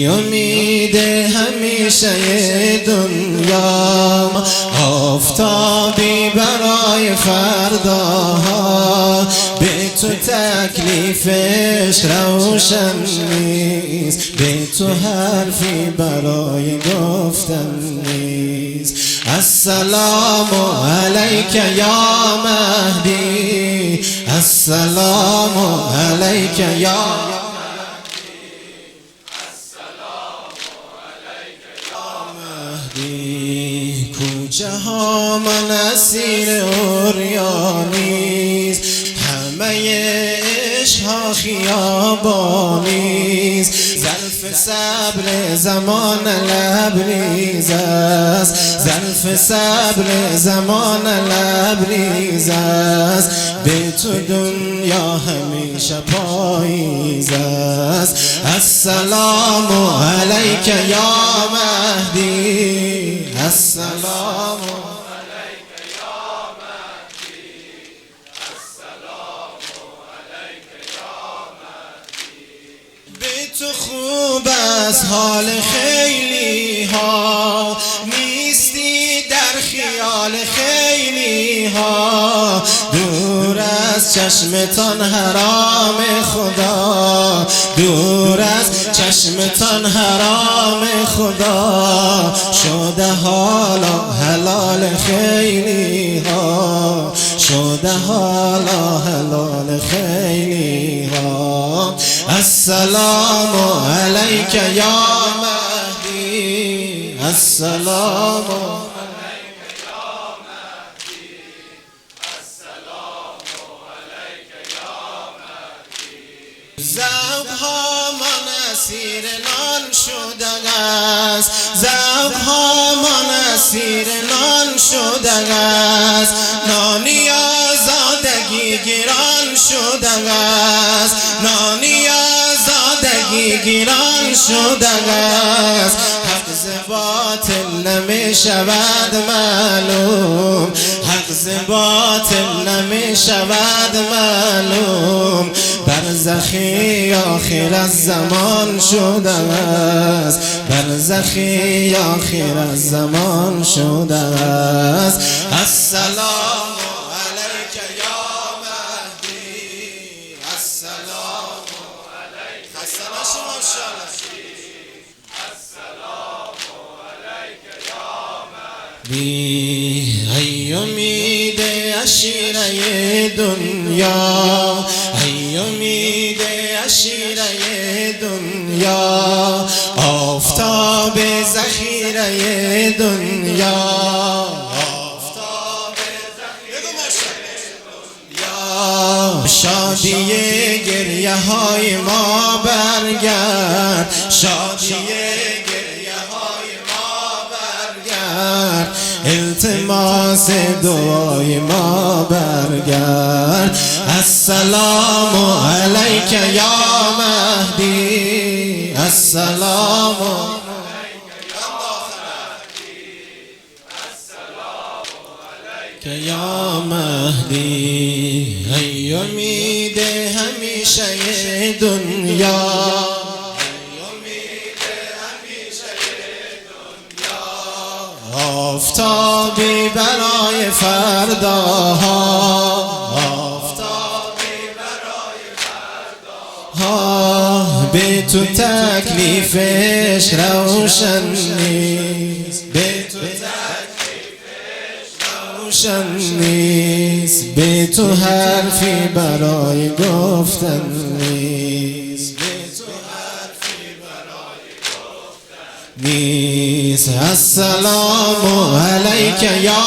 ای امید همیشه دنیا، آفتابی برای فرداها، به تو تکلیفش روشن نیست، به تو حرفی برای گفتن نیست. السلام علیک یا مهدی، السلام علیک یا مهدی. کوچه ها من اسیر عریانیست، همه عشق‌ها خیابانیست، ظرف صبر زمان لبریز است، ظرف صبر زمان لبریز است، به تو دنیا همیشه پاییز است. السلام علیک یا مهدی، السلام تو خوب از حال خیلی ها، نیستی در خیال خیلی ها، دور از چشمتان حرام خدا، دور از چشمتان حرام خدا، شده حالا حلال خیلی ها، شده حالا حلال خیلی ها. السلام علیک یا مهدی، السلام علیک یا مهدی، السلام علیک یا مهدی. ذوق‌ها من اسیر نان شده است، ذوق‌ها من اسیر نان شده است، نانی آزادگی گران شده است، نانی آزادگی گران شده است. حق ز باطل نمی شود معلوم، حق ز باطل نمی شود معلوم، برزخی آخر از زمان شده است، برزخی آخر از زمان شده است. السلام علیک یا مهدی، السلام علیک خسته شما شما، السلام علیک یا مهدی. ای امید عشیره دنیا، ای امید عشیره دنیا، آفتاب ذخیره دنیا، آفتاب ذخیره دنیا. شادی گریه های ما برگرد، شادی گریه های ما برگرد، التماس دعای ما برگرد. السلام علیک یا مهدی، السلام علیک یا مهدی. ای امید همیشه دنیا، آفتابی برای فرداها، آفتابی برای فرداها، به تو تکلیفش روشن نیست، به تو تکلیفش روشن نیست، به تو حرفی برای گفتن نیست، به تو حرفی برای گفتن نیست. السلام علیک یا